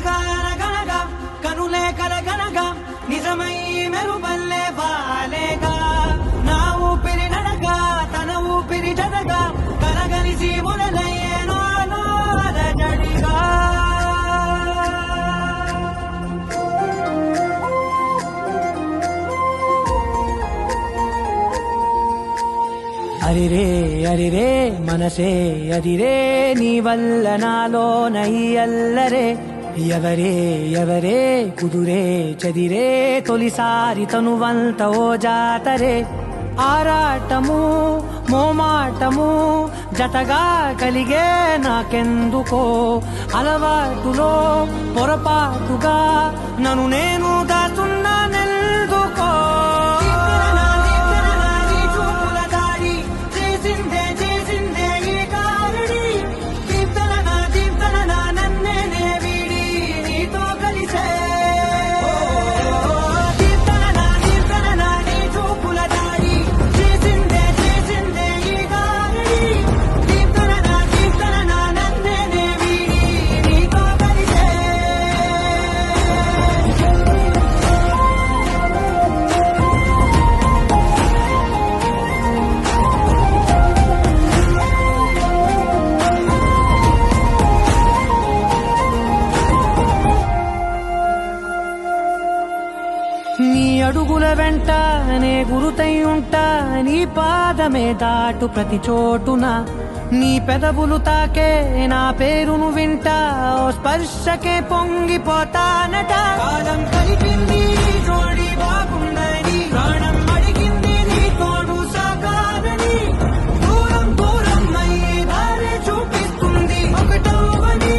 అనగనగా అనగనగా కనులే కలగనగా నిజమై మెరుపల్లే వాలేగా నా ఊపిరి నడగా తన ఊపిరి జడగా కలగలిసి మొదలయ్యేనో అలజడిగా అరిరే అరిరే మనసే అదిరే నీ వల్ల నాలోన ఈ అల్లరే ఎవరే ఎవరే కుదురే చదిరే తొలిసారి తనువంత ఓ జాతరే ఆరాటము మోమాటము జతగా కలిగే నాకెందుకో అలవాటులో పొరపాటుగా నన్ను నేను దాచున్నానెందుకో నీ అడుగుల వెంట నే గురుతై ఉంటా నీ పాదమే దాటు ప్రతి చోటున నీ పెదవులు తాకే నా పేరును వింటా ఓ స్పర్శకే పొంగిపోతానట కాలం కలిపింది జోడి బాగుందని ప్రాణం అడిగింది నీ తోడు సాగాలని దూరం దూరం అయ్యి దారి చూపిస్తుంది ఒకటవని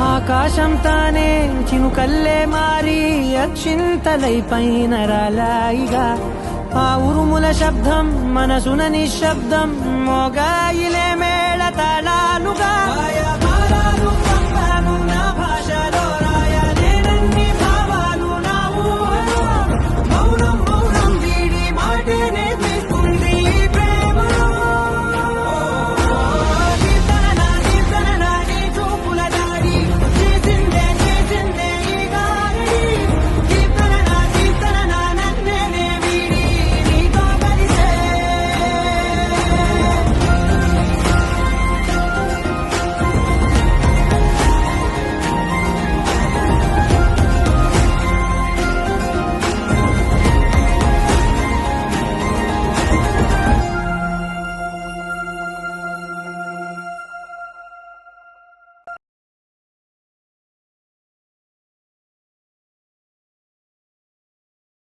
ఆకాశం తానే చినుకల్లే మారి అక్షింతలై పైన రాలాయిగా ఆ ఉరుముల శబ్దం మనసున నిశ్శబ్దం మోగాయిలే మేళ తాళాలుగా